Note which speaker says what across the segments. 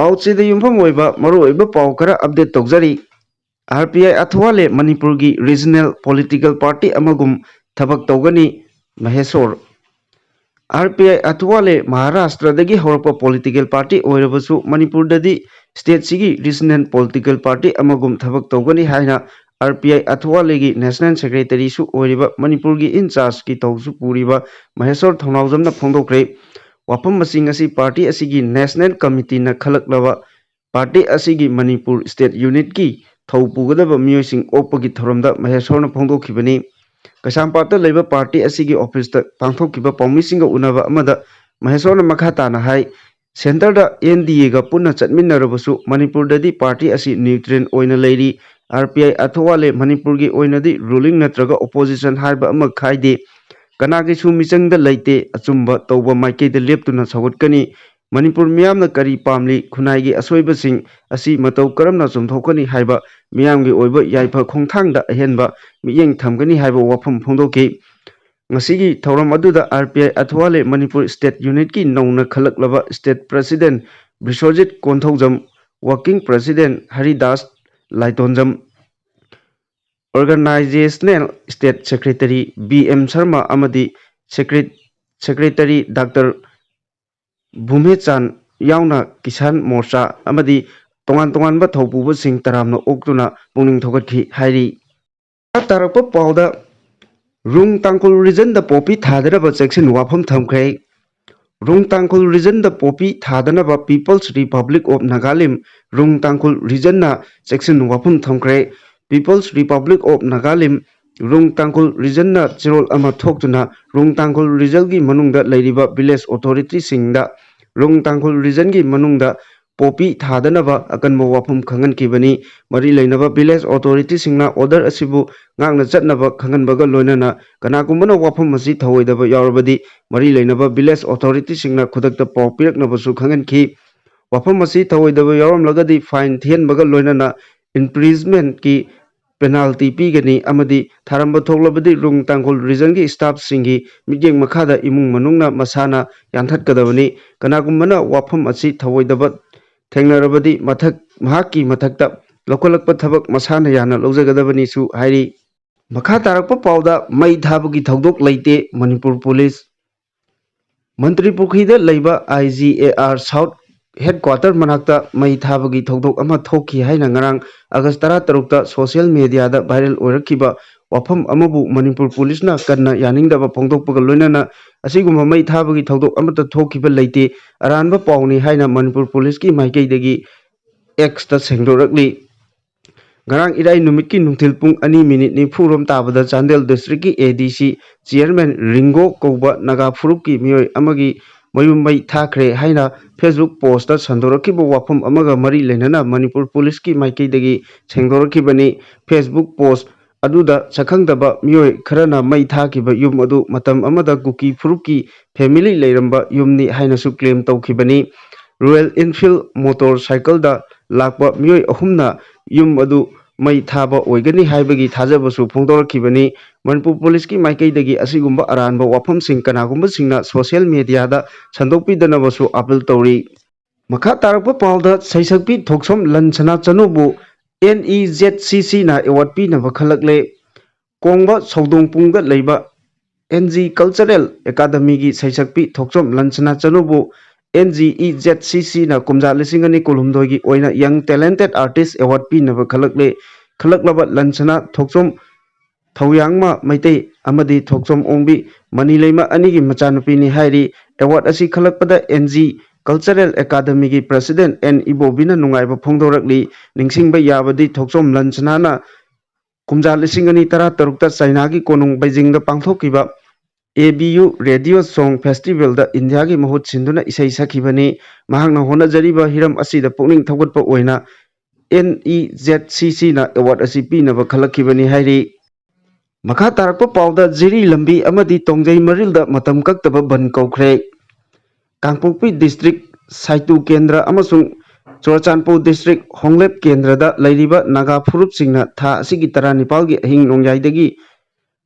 Speaker 1: ꯄꯥꯎꯆꯦꯗ ꯌꯨꯝꯐꯝ ꯑꯣꯏꯕ ꯃꯔꯨꯑꯣꯏꯕ ꯄꯥꯎ ꯈꯔ ꯑꯞꯗꯦꯠ ꯇꯧꯖꯔꯤ꯫ RPI ꯑꯊꯋꯥꯂꯦ ꯃणिपुꯔꯒꯤ ꯔꯤꯖꯅꯦꯜ ꯄꯣꯂꯤटिकल पार्टी अमगुम थबक तौगनी महेश्वर। RPI अथवाले महाराष्ट्रदगी हौरप पॉलिटिकल पार्टी ओइरबसु मणिपुरददी स्टेट सिगी रीजनल पॉलिटिकल पार्टी अमगुम थबक तौगनी हाइना RPI अथवालेगी नेशनल सेक्रेटरी सु ओइरिबा मणिपुरगी इंचार्ज की तौसु पूरिबा महेश्वर थौनावजमना फोंदोक्रे। वाफम मसिंग असि पार्टी असिगी नेशनल कमिटी न खलकलबा पार्टी असिगी मणिपुर स्टेट यूनिट की थौ पुगदब मियोइसिंग ओपगी थौरमदा महेश्वरन फोंदोखिबनी। कसामपात लेबा पार्टी असिगी ऑफिस ता पांथोखिबा पौमिसिंग उनबा अमदा महेश्वरन मखा ताना हाई सेंटर दा NDA गा पुन्ना चटमिन्नरबसु मणिपुरददी पार्टी असि न्यूट्रल ओइना लेरी। RPI अथवाले मणिपुरगी ओइनदी रूलिंग नत्रगा ओपोजिशन हाइबा अमा खाइदे कनागी सु मिचंगदा लेते अचुंबा तौबा माइकेदा लेप्तुना सगुटकनी। मणिपुर मियामना करी पामली खुनाइगी असोइबसिंग असि मतौ करमना चुमथोकनी हाइबा मियामगी ओइबा याइफा खोंथांगदा अहेनबा मियेंग थमगनी हाइबा वाफम फोंदोकी। ngasiगी थौरम अदुदा RPI Athawale Manipur state unit की नौना खलकलबा state president Biswajit Konthoujam, working president Haridas Laitonjam, organisational state secretary BM Sharma अमदी सेक्रेटरी डॉक्टर भूमेचान यावना किसान मोर्चा अमदी तोंगान तोंगानबा थौपुबसिंग तरामना ओक्तुना पुनिंग थोगतखि हाइरी। तारप पाउदा रुंग तांकुल रीजन द पोपी थादरब सेक्शन वाफम थमखरे। रुंग तांकुल रीजन द पोपी थादनब पीपल्स रिपब्लिक ऑफ नागालैंड रुंग तांकुल रीजन ना सेक्शन वाफम थमखरे। पीपल्स रिपब्लिक ऑफ नागालैंड रुंग तांकुल रीजन ना चिरोल अमा थोक्तुना रुंग तांकुल रीजन की मनुंगदा लेरिबा विलेज अथॉरिटी सिंगदा रुंग तांकुल रीजन की मनुंगदा पोपी थादनबा अकनबा वाफम खंगनखिबनी। मरी लेनबा विलेज अथॉरिटी सिंगना ऑर्डर असिबु ngang चटनबा खंगनबगा लोइनना कनागुम्बना वाफम असी थवोइदबा यावरबदी मरी लेनबा विलेज अथॉरिटी सिंगना खुदकता पाउ पिरकनबसु खंगनखि। वाफम असी थवोइदबा यावरमलगदी फाइन थियनबगा लोइनना इम्प्रिजमेंट की पेनाल्टी पीगनी अमदी थारंबा थोक्लबदी रुंग तांकुल रीजन की स्टाफ सिंगी मिगेंग मखादा इमुंग मनुंगना मसाना यानथटकदबनी। कनागुम्बना वाफम असी थवोइदबा थेंगनरबदी मथक महाकी मथकता लौखलकपा थबक मसाना याना लौजगदबनी सु हाइरी। मखा तारकपा पाउदा मई थाबगी थौदोक लेते मणिपुर पुलिस। मंत्री पुखरीदा लेबा IGAR साउथ हेडक्वार्टर मनाक्ता मई थाबगी थौदोक अमा थोखी हाइना ngarang अगस्त 13 सोशल मीडिया दा वायरल ओइरखिबा वाफम अमबु मणिपुर पुलिस ना कन्ना यानिंगदबा फोंदोकपगा लोइनना असिगुम्बा मई थाबगी थौदोक अमता थोखिबा लेते अरानबा पाउनी हाइना मणिपुर पुलिस की माइकेदगी X ता सेंगदोरकली। ngarang इराई नुमित की नुंथिल पुंग 2 मिनिट 40 ताबदा चांदेल डिस्ट्रिक्ट की ADC चेयरमैन रिंगो कौबा नागा फुरुप की मियोय अमगी मयुम मई थाखरे हाइना फेसबुक पोस्ट संदोरखिबा वाफम अमगा मरी लेनना मणिपुर पुलिस की माइकेदगी सेंगदोरखिबनी। फेसबुक पोस्ट अदुदा सखंगदबा मियोय खरना मई थाखिबा युम अदु मतम अमदा कुकी फुरुप की फैमिली लेरंबा युमनी हाइनासु क्लेम तौखिबनी। रॉयल इनफील्ड मोटर साइकिल दा लाकपा मियोय अहुमना युम अदु मई थाबा ओइगनी हाइबगी थाजबसु फोंदोरखिबनी। मणिपुर पुलिस की माइकेदगी असिगुम्बा अरानबा वाफम सिंग कनागुम्बा सिंगना सोशल मीडिया दा संदोकपिदनबसु अपील तौरी। मखा तारकपा पाउदा सैसकपी थोक्सम लंचना चनुबु NEZCC ना एवार्ड पीनबा खलकले। कोंगबा सौदोंपुंगदा लेबा NG कल्चरल एकेडमी की सैसकपी थोक्सम लंचना चनुबु NGEZCC ना कुमजा लिसिंगनी कुलुमदोई की ओइना यंग टैलेंटेड आर्टिस्ट एवार्ड पीनबा खलकले। खलकलबा लंचना थोक्सम थौयांगमा मैते अमदी थोक्सम ओंबी मनीलेमा अनिगी मचानुपीनी हाइरी। एवार्ड असी खलकपदा NG कल्चरल एकेडमी की प्रेसिडेंट N इबोबिना नुंगाइबा फोंदोरकली। निंगसिंगबा याबदी थोक्सम लंचनाना कुमजा लिसिंगनी 13 चाइना की कोनुंग बेजिंग दा पांथोकिबा ABU रेडियो सॉन्ग फेस्टिवल दा इंडिया की महुत सिंधुना इसै सखिबनी। महांगना होनाजरिबा हिरम असिदा पुनिंग थौगतपा ओइना NEZCC ना एवार्ड असी पीनबा खलकिबनी हाइरी। मखा तारकपा पाउदा जिरी लंबी अमदी तोंगजै मरिलदा मतम कक्तबा बन कौखरे। कांगपोकपी डिस्ट्रिक्ट साइतु केंद्र अमसुंग चुरचानपुर डिस्ट्रिक्ट होंगलेप केंद्र दा लेरिबा नागा फुरुप सिंगना था असिगी 19 की अहिंग नोंयाइदगी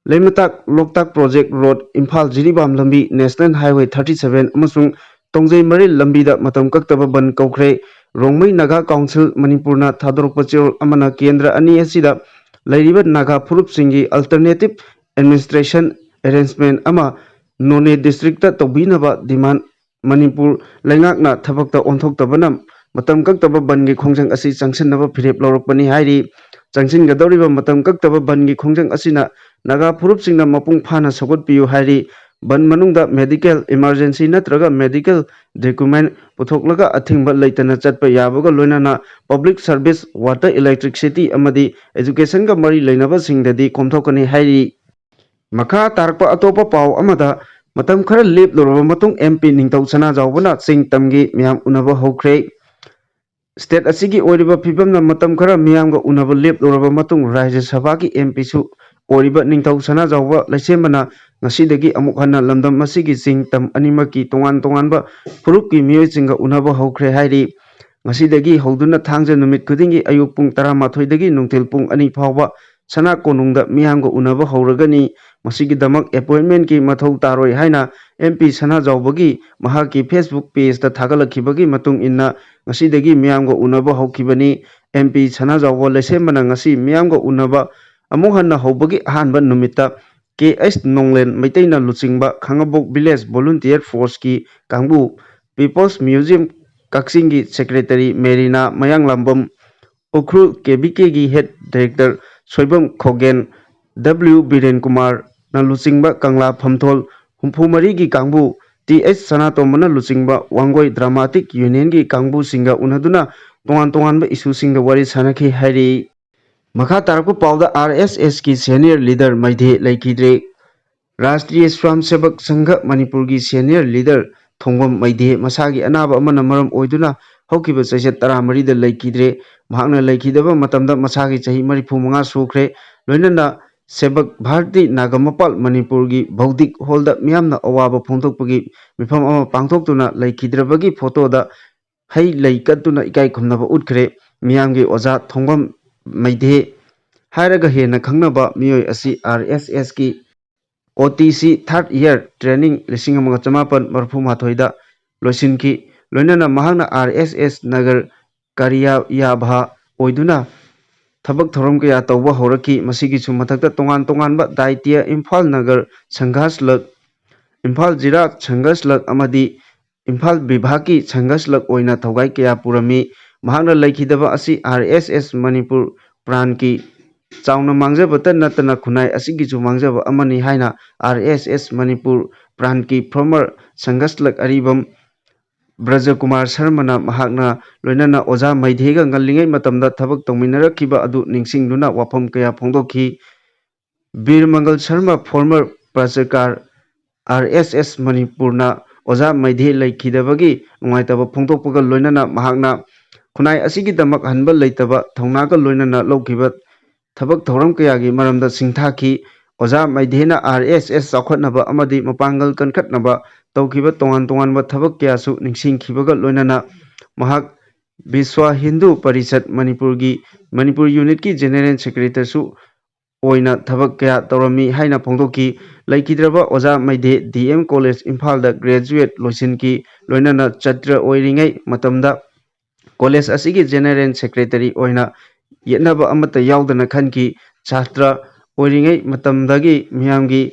Speaker 1: लेमताक लोकताक प्रोजेक्ट रोड इम्फाल जिरीबाम लंबी नेशनल हाईवे 37 अमसुंग तोंगजै मरिल लंबी दा मतम कक्तबा बन कौखरे। Rongmei Naga Council Manipurna Thadorokpa Chirol amana Kendra ani asida Lairiba Naga Furup Singi Alternative Administration Arrangement ama None District Tobinaba demand Manipur Langakna Tabakta Ontok Tabanam Matam Kaktaba Bangi Kongjang Asi Sanctionaba Phirep Lorokpani Hairi Sanchin Gadoriba Matam Kaktaba Bangi Kongjang Asina Naga Furup Singna Mapung Phana Sogot Piyu Hairi Ban Manungda Medical Emergency Natraga Medical Document Puthoklaga Athingba Leitana Chatpa Yabaga Loinana Public Service Water Electricity Amadi Education Ga Mari Lainaba Singdadi Komthokani Hairi Makha Tarakpa Atopa Pau Amada Matam Khara Lep Loraba Matung MP Ningtau Sana Jawbana Sing Tamgi Miyam Unaba Hokre State asigi oriba phibamna matam khara miyamga unaba lep loraba matung Rajya Sabha ki MP su oriba ningthau sana jawba laisembana ngasidagi amuk hanna lamdam masigi singtam animaki tongan tonganba furup ki miyoi singa unaba hokre hairi ngasidagi holduna thangja numit khudingi ayuk pung 12 dagi nungthil pung 2 phawba sana konungda miyamga unaba howragani masigi damak appointment ki mathau taroi haina MP sana jawbagi mahaki Facebook page ta thagalakibagi matung inna ngasidagi miyamga unaba hokibani MP sana jawba lesembana ngasi miyamga unaba amuk hanna hobagi ahanba numita KS Nonglen Maitaina Luchingba Khangabok Village Volunteer Force ki Kangbu People's Museum Kaksingi Secretary Merina Mayang Lambam Ukrul KBK gi Head Director Soibam Khogen W Biren Kumar na Luchingba Kangla Phamthol Humphumari gi Kangbu TH Sanatomana Luchingba Wangoi Dramatic Union gi Kangbu Singa Unaduna Tongan Tonganba issue Singa Wari Sanaki Hari Makha Tarakpa Pauda RSS ki Senior Leader Maidhe Laikidre Rashtriya Swayamsevak Sangha Manipur ki Senior Leader Thongwam Maidhe Masagi Anaba Amana Maram Oiduna Hokiba Chaiset 13 da Laikidre Mahakna Laikidaba Matamda Masagi Chahi 35 sukre Loinana Sebak Bharti Nagamapal Manipur gi Baudik Holda Miyamna Awaba Phongthokpagi Mifam ama Pangthoktuna Laikidrabagi photo da Hai Laikatuna Ikai Khumnaba Utkre Miyamgi Oza Thongwam Maidhe Hairaga Hena Khangnaba Miyoi Asi RSS ki OTC Third Year Training 1988 Loisinki Loinana Mahakna RSS Nagar Kariya Yabha Oiduna Thabak Thorom Kaya Tauba Horaki Masigi Sumatakta Tongan Tonganba Daitya Imphal Nagar Sanghaslak Imphal Jira Sanghaslak Amadi Imphal Vibhaki Sanghaslak Oina Thogai Kaya Purami Mahakna Laikidaba Asi RSS Manipur Pranki Chauna Mangjabata Natana Khunai Asigi Mangjaba Amani Haina RSS Manipur Pranki Former Sanghaslak Aribam Braja Kumar Sharmana Mahakna Loinana Oza Maidhega Ngalingai Matamda Thabak Tongminarakiba Adu Ningsingduna Wafam Kaya Phongdokhi Bir Mangal Sharma Former Prasakar RSS Manipurna Oza Maidhe Laikidabagi Nungaitaba Phongdokpaga Loinana Mahakna Khunai Asigi Damak Hanba Leitaba Thongnaga Loinana Laukiba Thabak Thoram Kayagi Maramda Singthaki Oza Maidhena RSS Chakhotnaba Amadi Mapangal Kankhatnaba Taukiba Tongan Tonganba Thabak Kyasu Ningsingkhibaga Loinana Mahak Biswa Hindu Parishat Manipur Unit ki General Secretary su Oina Thabak Kya Torami Haina Phongdoki Laikidraba Oza Maidhe DM College Imphal da Graduate Loisinki Loinana Chatra Oiringai Matamda College asigi General Secretary Oina Yetnaba Amata Yaudana Khanki Chatra Oiringai Matamdagi Miyamgi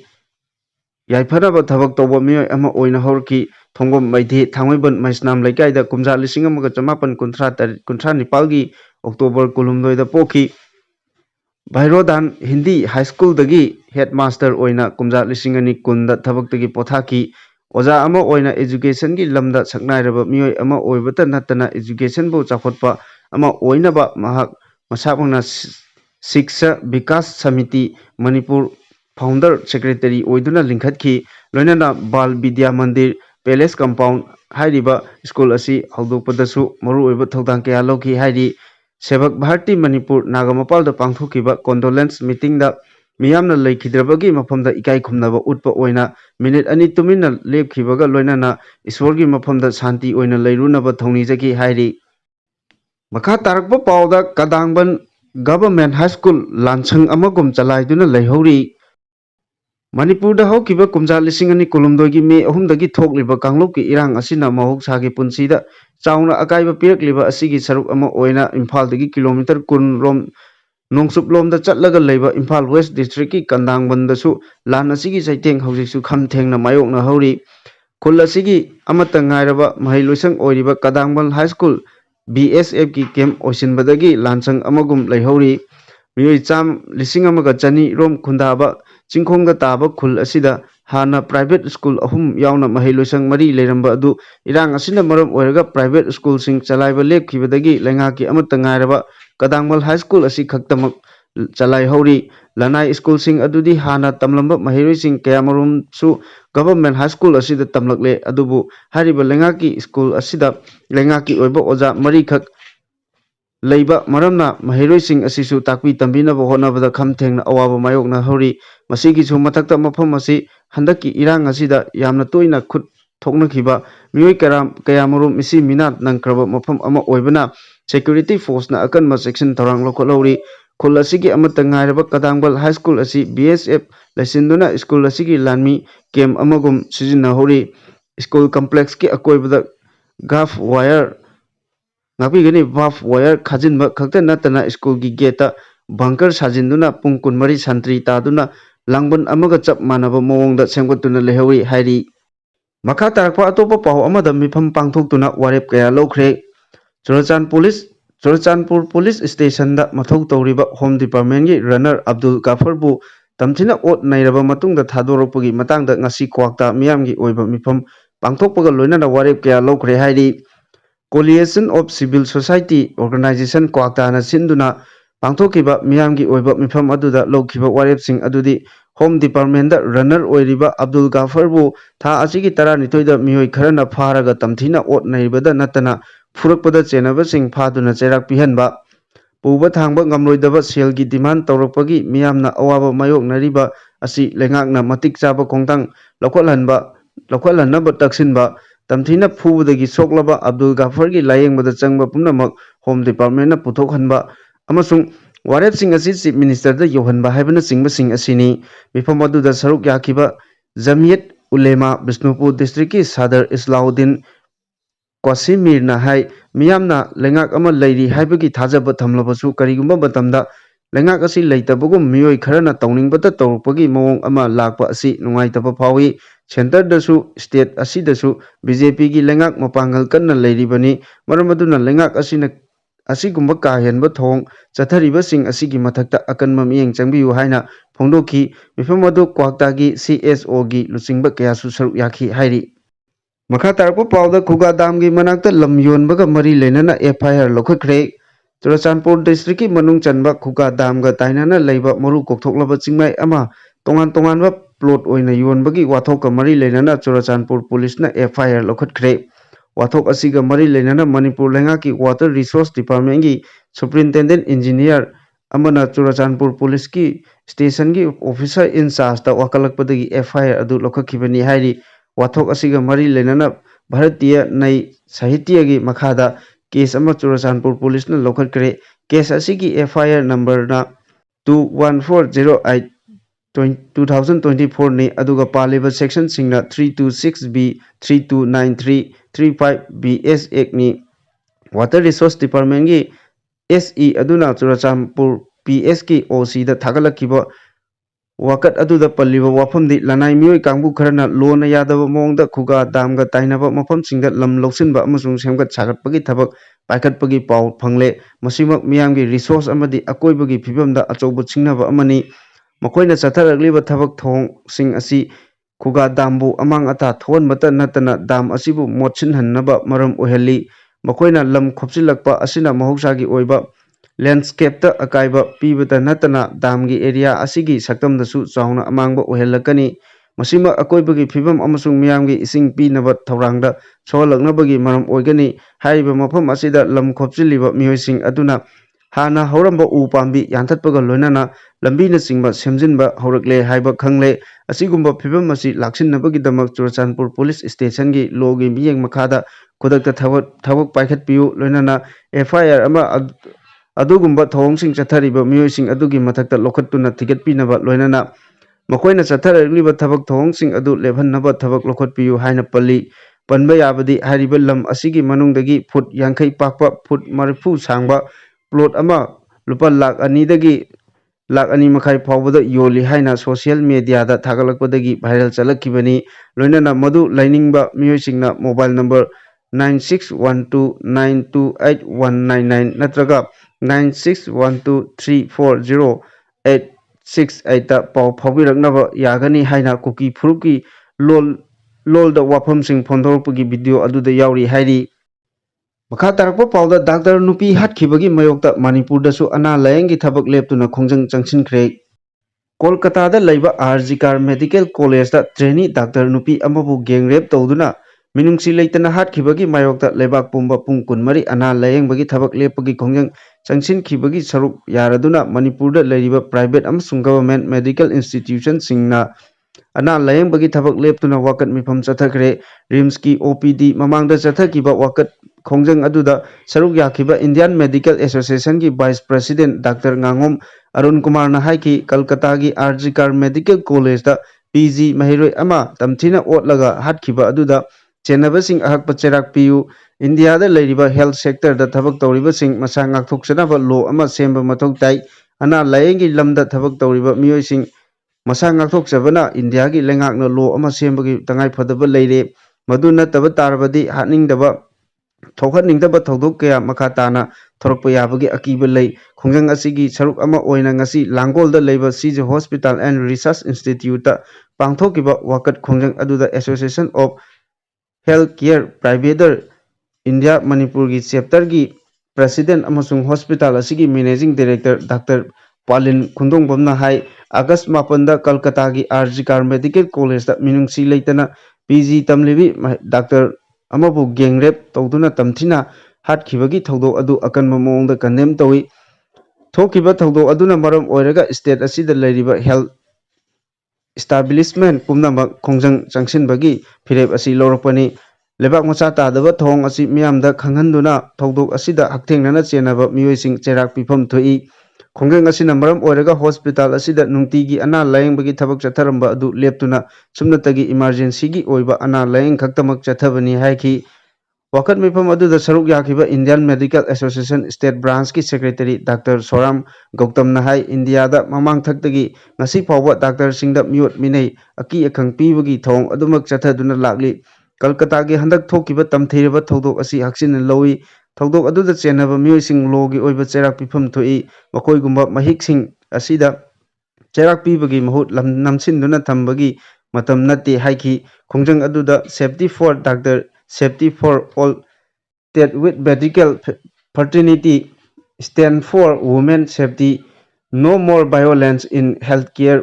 Speaker 1: Yaifanaba Thabak Toba Miyoi Ama Oina Horki Thongom Maidhe Thangmaiban Maisnam Laikaida Kumja 1959 gi October Kulumdoida Poki Bhairodan Hindi High School dagi Headmaster Oina Kumja 2010 da Thabak dagi Pothaki Oza ama Oina Education gi lamda saknairaba Miyoi ama Oibata Natana Education bu Chakhotpa ama Oinaba Mahak Masapangna Shiksha Vikas Samiti Manipur Founder Secretary Oiduna Linkhatki Loinana Bal Vidya Mandir Palace Compound Hairiba School asi Haldokpadasu Maru Oiba Thodang Kaya Loki Hairi Sebak Bharti Manipur Nagamapal da Pangthokiba Condolence meeting da Miyamna Laikidrabagi Mafamda Ikai Khumnaba Utpa Oina Minute Ani Tumina Lepkhibaga Loinana Iswargi Mafamda Shanti Oina Leirunaba Thongnijaki Hairi Makha Tarakpa Pauda Kadangban Government High School Lansang Amagum Chalaiduna Leihori Manipurda haukiba kumja lising ani kulumdoi gi me ahumdagi thokliba kangluk ki irang asina mahoksa gi punsida chauna akaiba pirakliba asigi saruk ama oina Imphal dagi kilometer 10 rom Nongsup lomda chatlaga leiba Imphal West District ki Kadangban dasu lan asigi saiteng haujisu kham thengna mayokna hauri khul asigi amata ngairaba mahailoisang oiriba Kadangban High School BSF ki camp oisinbadagi lansang amagum leihauri mioi cham lising amaga chani rom khundaba chingkhongda taba khul asida hana private school ahum yauna mahailoisang mari leiramba adu irang asina maram oiraga private school sing chalaiba lepkhibadagi lengaki amata ngairaba Kadangmal High School asi khaktamak chalai hauri lanai school sing adudi hana tamlamba mahiroi sing kayamarum su government high school asida tamlakle adubu hariba lengaki school asida lengaki oiba oja mari khak leiba maramna mahiroi sing asisu takpi tambina bo honabada khamthengna awaba mayokna hauri masigi su mathakta mafam asi handaki irang asida yamna toina khut thokna khiba mioi karam kayamarum isi minat nangkraba mafam ama oibana security force na akan ma section tarang lokolauri khul asigi amata ngairaba Kadangban High School asi BSF laisinduna school asigi lanmi camp amagum sijina hori school complex ki akoibada gaf wire ngapi gani buff wire khajinba khakta natana school gi gate bunker sajinduna pungkun mari santri taduna langban amaga chap manaba mawongda semgatuna lehawi hairi makha tarakpa atopa pau amada mifam pangthoktuna warep kaya lokre Churachandpur Police Station da mathau tawriba Home Department gi runner Abdul Gafar bu tamthina ot nairaba matungda thadoropagi matangda ngasi kwakta miyamgi oiba mifam pangthokpaga loinana warep kaya lokre hairi Coalition of Civil Society Organization kwakta na sinduna pangthokiba miyamgi oiba mifam aduda lokhiba warepsing adudi Home Department da runner oiriba Abdul Gafar bu tha asigi 12 da miyoi kharana pharaga tamthina ot nairibada natana furakpada chenabasing phaduna Cheirak pihanba puba thangba ngamloidaba selgi demand tawrakpagi miyamna awaba mayoknariba asi lengakna matik chaba khongtang lokhalhanba taksinba tamthina phubadagi soklaba Abdul Gafar gi layengbada changba pumnamak Home Department na puthokhanba amasung warepsing asi Chief Minister da yohanba haibana singbasing asini mifam aduda saruk yakiba Jamiyat Ulema Bisnupur District ki Sadar Islauddin Kwasimir hai miyamna lengak ama leiri haibagi thajaba thamlabasu karigumba matamda lengak asi leitabagum miyoi kharana tawningbata tawrupagi mawong ama lakpa asi nungaitaba phawi center dasu state asi dasu BJP gi lengak mapangal kanna leiribani maramaduna lengak asina asigumba kahenba thong chathariba sing asigi mathakta akanma miyeng changbiyu haina phongdoki mifam adu kwakta gi CSO gi luchingba kayasu saruk yakhi hairi makha tarpa pauda khuga dam gi manakta lam yonbaga mari lenana FIR lokhakhre Churachandpur district ki manung chanba khuga dam ga tainana leiba maru kokthoklaba chingmai ama tongan ba plot oina yonbagi wathok ka mari lenana Churachandpur police na FIR lokhakhre wathok asiga mari lenana Manipur lenga ki water resource department gi superintendent engineer amana Churachandpur police ki station gi officer in charge ta wakalakpadagi FIR adu lokhakhibani hairi wathok asiga mari lenana Bharatiya Nai Sahitya gi makhada case ama Churachandpur police na lokhakhre case asigi FIR number na 21408 2024 ni aduga paliba section singna 326B 3293 35 BS Act ni water resource department gi SE aduna Churachandpur PS ki OC da thagalakhiba wakat aduda palliba wafamdi lanai mioi kangbu kharana lona yadaba mongda khuga damga tainaba mafamsingda lam loksinba amasung semgat sagatpagi thabak paikhatpagi pau phangle masimak miyamgi resource amadi akoibagi phibamda achobu chingnaba amani makoina chatharagliba thabak thong sing asi khuga dambu amang ata thonmata natana dam asibu motsinhannaba maram ohelli makoina lam khopchilakpa asina mahoksagi oiba landscape ta akaiba pibata natana damgi area asigi saktamdasu chauna amangba ohelakani masima akoibagi phibam amasung miyamgi ising pinaba thorangda solaknabagi maram oigani haiba mafam asida lam khopchiliba miyoising aduna hana horamba u pambi yanthatpaga loinana lambina singba semjinba horakle haiba khangle asigumba phibam asi laksinabagi damak Churachandpur police station gi logi miyeng makhada khudakta thawak paikhatpiu loinana FIR ama adugumba thawngsing chathariba miyoising adugi mathakta lokhattuna thigatpinaba loinana ꯃꯈꯣꯏꯅ ꯆꯠꯊꯔꯛꯂꯤꯕ ꯊꯕꯛ ꯊꯧꯑꯣꯡꯁꯤꯡ ꯑꯗꯨ ꯂꯦꯞꯍꯟꯅꯕ ꯊꯕꯛ ꯂꯧꯈꯠꯄꯤꯌꯨ ꯍꯥꯏꯅ ꯄꯜꯂꯤ ꯄꯟꯕ ꯌꯥꯕꯗꯤ ꯍꯥꯏꯔꯤꯕ ꯂꯝ ꯑꯁꯤꯒꯤ ꯃꯅꯨꯡꯗꯒꯤ ꯐꯨꯠ 50 ꯄꯥꯛꯄ ꯐꯨꯠ 30 ꯁꯥꯡꯕ प्लॉट लुपा लाख अनीदगी लाख अनी मखाई फाउबदा योली हाइना सोशल मीडिया दा थागलकपदगी वायरल चलक्किबनी लोइनना मधु लाइनिंगबा मियोइसिंगना मोबाइल नंबर 9612928199 नत्रगा 9612340868 ता पाउ फाउबिरकनबा यागनी हाइना कुकी फुरुकी लोल दा वाफमसिंग फोंदोरपगी वीडियो अदुदा यावरी हाइरी मखा तारकपा पाउदा डॉक्टर नुपी हाटखिबगी मयोक्ता मणिपुरदसु अना लायंगी थबक लेप्तुना खोंजंग चंगसिनख्रे कोलकाता लैबा RG Kar medical college trainee doctor नुपी अमबु गैंग रेप तौदुना मिनुंगसी लेतना हाटखिबगी मयोक्ता लेबाक पुंबा पुंग कुनमरी अना लायंगबगी थबक लेपगी खोंजंग चंगसिनखिबगी सरुक यारदुना मणिपुरदा लैरिबा प्राइवेट अमसुंग गवर्नमेंट मेडिकल इंस्टीट्यूशन सिंगना अना लायंगबगी थबक लेप्तुना वाकत मिफम चथखरे रिम्स की ओपीडी ममांगदा चथखिबा वाकत खोंजंग अदुदा सरुक याखिबा इंडियन मेडिकल एसोसिएशन की vice president doctor Gangom Arun Kumar ना हाइकी कलकत्ता की आरजिकार मेडिकल कॉलेज दा पीजी महिरोय अमा तमथिना ओटलगा हाटखिबा अदुदा चेनबसिंग अहकप चेराक पियु इंडिया दा लैरिबा हेल्थ सेक्टर दा थबक तौरिबसिंग मसा ngakthoksanaba लो अमा सेंबा मथौ ताई अना लायंगी लमदा थबक तौरिबा मियोइसिंग मसा ngakthokchabana इंडिया की लेंगाकना लो अमा सेंबगी तंगाई फदबा लैरे मदु नतबा तारबदी हाटनिंगदबा थौखनिंगदबा थौदोक कया मखा ताना थोरकप याबगी अकीबा लै खोंजंग असिगी सरुक अमा ओइना ngasi लांगोलदा लैबा Shija hospital and research institute ता पांगथोकिबा वाकत खोंजंग अदुदा association of health care providers India Manipur की चैप्टर की प्रेसिडेंट अमसुंग हॉस्पिटल असिगी मैनेजिंग डायरेक्टर डॉक्टर पालिन खुंदोंगबमना हाई अगस्त 9 कलकत्ता की आरजिकार मेडिकल कॉलेज दा मिनुंगसी लेतना पीजी तमलिबी डॉक्टर अमबु गैंगरेप तौदुना तमथिना हाटखिबगी थौदोक अदु अकनबा मोंगदा कंडेम तौई थोकिबा थौदोक अदुना मरम ओइरगा स्टेट असिदा लैरिबा हेल्थ एस्टाब्लिशमेंट पुमनमक खोंजंग चंगसिनबगी फिरेप असी लौरपनी लेबाक मचा तादबा थोंग असी मियामदा खंगहनदुना थौदोक असिदा हक्थेंगनना चेनबा मियोइसिंग चेराक पिफम थोई खोंजंग असिना मरम ओइरगा हॉस्पिटल असिदा नुंगतीगी अना लायंगबगी थबक चथरंबा अदु लेप्तुना सुमनतगी इमरजेंसी की ओइबा अना लायंग खक्तमक चथबनी हाइकी वाकत मिफम अदुदा सरुक याखिबा Indian medical association state branch की सेक्रेटरी डॉक्टर सोराम गौतम नहाई इंडिया दा ममांग थक्तगी ngasi फाउबा डॉक्टर सिंगदा मियोट मिनै अकी अखंग पीबगी थोंग अदुमक चथदुना लागली कलकत्ता की हंदक थोकिबा तमथेरबा थौदोक असी हक्सिन लौई थौदोक अदुदा चेनबा मियोइसिंग लोगी ओइबा चेराक पिफम थोई मखोइगुंबा महिकसिंग असिदा चेराक पीबगी महूत नमसिनदुना थंबगी मतम नत्ते हाइकी खोंजंग अदुदा safety for doctor safety for all state with medical fraternity stand for women safety no more violence in health care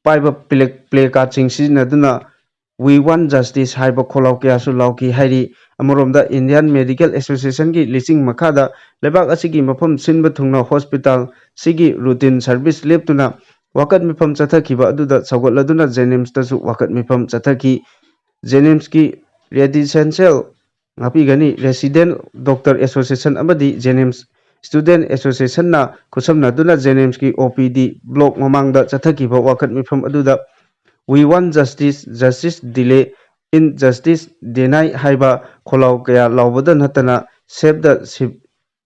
Speaker 1: पाइबा प्ले कार्डसिंग सिजनदुना वी वांट जस्टिस हाइबा खोलाव कयासु लाउकी हाइरी अमरोमदा इंडियन मेडिकल एसोसिएशन की लिसिंग मखादा लेबाक असिगी मफम सिनबा थुंगना हॉस्पिटल सिगी रूटीन सर्विस लेप्तुना वाकत मिफम चथखिबा अदुदा सौगतलदुना जेनिम्स तसु वाकत मिफम चथखि जेनिम्स की रेडिसेंशियल ngapigani resident doctor association amadi JNIMS student association ना खुसमनदुना जेनिम्स की ओपीडी ब्लॉक ममांगदा चथखिबा वाकत मिफम अदुदा we want justice justice delay in justice deny हाइबा खोलाव कया लाउबदा नतना save the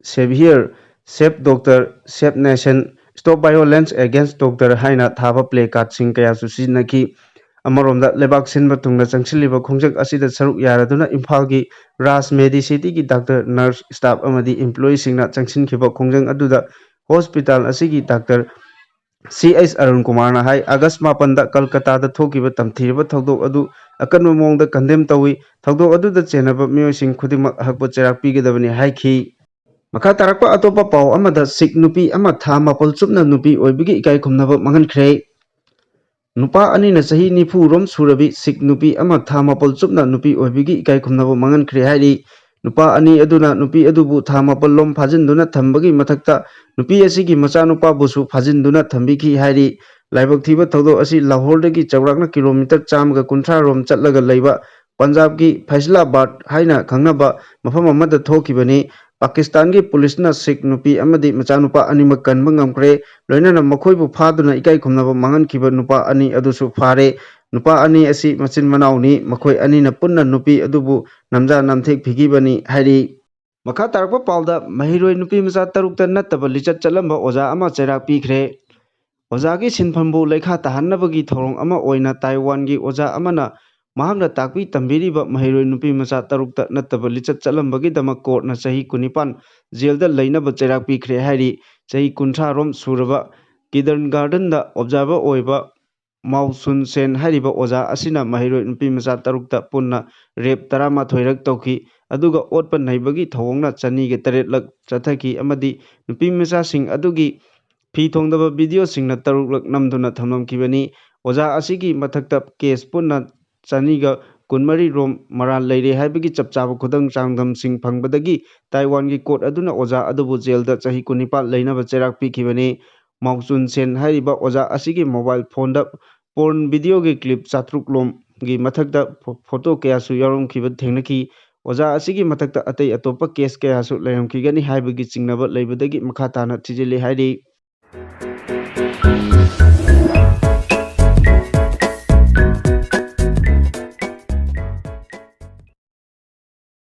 Speaker 1: saviour save doctor save nation stop violence against doctor हाइना थाबा प्ले कार्ड सिंग कया सुसिनकी अमरोमदा लेबाक सिनबा तुंगना चंगसिलिबा खोंजक असिदा सरुक यारदुना इम्फाल की राज मेडिसिटी की डॉक्टर नर्स स्टाफ अमदी एम्प्लॉई सिंगना चंगसिनखिबा खोंजंग अदुदा हॉस्पिटल असिगी डॉक्टर सीएस अरुण कुमार ना हाई अगस्त 9 कलकत्ता थोकिबा तमथिरबा थौदोक अदु अकन मोंगदा कंडेम तौई थौदोक अदुदा चेनबा मियोइसिंग खुदिमक हकप चेराक पीगदबनी हाइखी मखा तारकपा अतोपा पाव अमदा सिक नुपी अमा था मापल चुपना नुपी ओइबिगी इकाई खुमनबा मंगनख्रे नुपा अनिना सही निफु रोम सुरबी सिक नुपी अमा था मापल चुपना नुपी ओइबिगी इकाई खुमनबा मंगनख्रे हाइरी नुपा अनि अदुना नुपी अदुबु था मापल लोम फाजिनदुना थंबगी मथक्ता नुपी असिगी मचा नुपा बुसु फाजिनदुना थंबिखी हाइरी लाइबक थीबा थौदो असी लाहौरदगी चौराकना किलोमीटर 150 रोम चटलगा लैबा पंजाब की फैसलाबाद हाइना खंगनबा मफम अमदा थोकिबनी ꯄꯥꯀꯤꯁꯇꯥꯟꯒꯤ ꯄꯨꯂꯤꯁꯅ ꯁꯤꯈ ꯅꯨꯄꯤ ꯑꯃꯗꯤ ꯃꯆꯥꯅꯨꯄꯥ ꯑꯅꯤꯃꯛ ꯀꯟꯕ ꯉꯝꯈ꯭ꯔꯦ ꯂꯣꯏꯅꯅ ꯃꯈꯣꯏꯕꯨ ꯐꯥꯗꯨꯅ ꯏꯀꯥꯏ ꯈꯨꯝꯅꯕ ꯃꯥꯡꯍꯟꯈꯤꯕ ꯅꯨꯄꯥ ꯑꯅꯤ ꯑꯗꯨꯁꯨ ꯐꯥꯔꯦ ꯅꯨꯄꯥ ꯑꯅꯤ ꯑꯁꯤ ꯃꯆꯤꯟ ꯃꯅꯥꯎꯅꯤ ꯃꯈꯣꯏ ꯑꯅꯤꯅ ꯄꯨꯟꯅ ꯅꯨꯄꯤ ꯑꯗꯨꯕꯨ ꯅꯝꯖꯥ ꯅꯝꯊꯦꯛꯄꯤꯈꯤꯕꯅꯤ ꯍꯥꯏꯔꯤ ꯃꯈꯥ ꯇꯥꯔꯛꯄ ꯄꯥꯎꯗ ꯃꯍꯩꯔꯣꯏ ꯅꯨꯄꯤ ꯃꯆꯥ ꯇꯔꯨꯛꯇ ꯅꯠꯇꯕ ꯂꯤꯆꯠ ꯆꯠꯂꯝꯕ ꯑꯣꯖꯥ ꯑꯃ ꯆꯩꯔꯥꯛ ꯄꯤꯈ꯭ꯔꯦ ꯑꯣꯖꯥꯒꯤ ꯁꯤꯟꯐꯝꯕꯨ ꯂꯩꯈꯥ ꯇꯥꯍꯟꯅꯕꯒꯤ ꯊꯧꯔꯝ ꯑꯃ ꯑꯣꯏꯅ ꯇꯥꯏꯋꯥꯟꯒꯤ ꯑꯣꯖꯥ ꯑꯃꯅ ꯃꯍꯥꯛꯅ ꯇꯥꯛꯄꯤ ꯇꯝꯕꯤꯔꯤꯕ ꯃꯍꯩꯔꯣꯏ ꯅꯨꯄꯤ ꯃꯆꯥ ꯇꯔꯨꯛꯇ ꯅꯠꯇꯕ ꯂꯤꯆꯠ ꯆꯠꯂꯝꯕꯒꯤꯗꯃꯛ ꯀꯣꯔꯠꯅ ꯆꯍꯤ 19 ꯖꯦꯜꯗ ꯂꯩꯅꯕ ꯆꯩꯔꯥꯛ ꯄꯤꯈ꯭ꯔꯦ ꯍꯥꯏꯔꯤ ꯆꯍꯤ 30 ꯔꯣꯝ ꯁꯨꯔꯕ ꯀꯤꯗꯔꯒꯥꯔꯗꯟꯗ ꯑꯣꯕꯖꯥꯔꯚꯔ ꯑꯣꯏꯕ ꯃꯥꯎꯁꯨꯟ ꯁꯦꯟ ꯍꯥꯏꯔꯤꯕ ꯑꯣꯖꯥ ꯑꯁꯤꯅ ꯃꯍꯩꯔꯣꯏ ꯅꯨꯄꯤ ꯃꯆꯥ ꯇꯔꯨꯛꯇ ꯄꯨꯟꯅ ꯔꯦꯞ 11ꯔꯛ ꯇꯧꯈꯤ ꯑꯗꯨꯒ ꯑꯣꯠꯄ ꯅꯩꯕꯒꯤ ꯊꯧꯑꯣꯡꯅ 208ꯂꯛ ꯆꯠꯊꯈꯤ ꯑꯃꯗꯤ ꯅꯨꯄꯤ ꯃꯆꯥꯁꯤꯡ ꯑꯗꯨꯒꯤ ꯐꯤ ꯊꯣꯡꯗꯕ ꯚꯤꯗꯤꯑꯣꯁꯤꯡꯅ 3ꯔꯛ ꯅꯝꯗꯨꯅ ꯊꯝꯂꯝꯈꯤꯕꯅꯤ ꯑꯣꯖꯥ ꯑꯁꯤꯒꯤ ꯃꯊꯛꯇ ꯀꯦꯁ ꯄꯨꯟꯅ 214 ꯔꯣꯝ ꯃꯔꯥꯜ ꯂꯩꯔꯦ ꯍꯥꯏꯕꯒꯤ ꯆꯞ ꯆꯥꯕ ꯈꯨꯗꯝ ꯆꯥꯡꯗꯝꯁꯤꯡ ꯐꯪꯕꯗꯒꯤ ꯇꯥꯏꯋꯥꯟꯒꯤ ꯀꯣꯔꯠ ꯑꯗꯨꯅ ꯑꯣꯖꯥ ꯑꯗꯨꯕꯨ ꯖꯦꯜꯗ ꯆꯍꯤ 19 ꯂꯩꯅꯕ ꯆꯩꯔꯥꯛ ꯄꯤꯈꯤꯕꯅꯤ ꯃꯥꯎꯆꯨꯟ ꯁꯦꯟ ꯍꯥꯏꯔꯤꯕ ꯑꯣꯖꯥ ꯑꯁꯤꯒꯤ ꯃꯣꯕꯥꯏꯜ ꯐꯣꯟꯗ ꯄꯣꯔꯟ ꯚꯤꯗꯤꯑꯣꯒꯤ ꯀ꯭ꯂꯤꯞ 400 ꯂꯣꯝꯒꯤ ꯃꯊꯛꯇ ꯐꯣꯇꯣ ꯀꯌꯥꯁꯨ ꯌꯥꯎꯔꯝꯈꯤꯕ ꯊꯦꯡꯅꯈꯤ ꯑꯣꯖꯥ ꯑꯁꯤꯒꯤ ꯃꯊꯛꯇ ꯑꯇꯩ ꯑꯇꯣꯞꯄ ꯀꯦꯁ ꯀꯌꯥꯁꯨ ꯂꯩꯔꯝꯈꯤꯒꯅꯤ ꯍꯥꯏꯕꯒꯤ ꯆꯤꯡꯅꯕ ꯂꯩꯕꯗꯒꯤ ꯃꯈꯥ ꯇꯥꯅ ꯊꯤꯖꯤꯜꯂꯤ ꯍꯥꯏꯔꯤ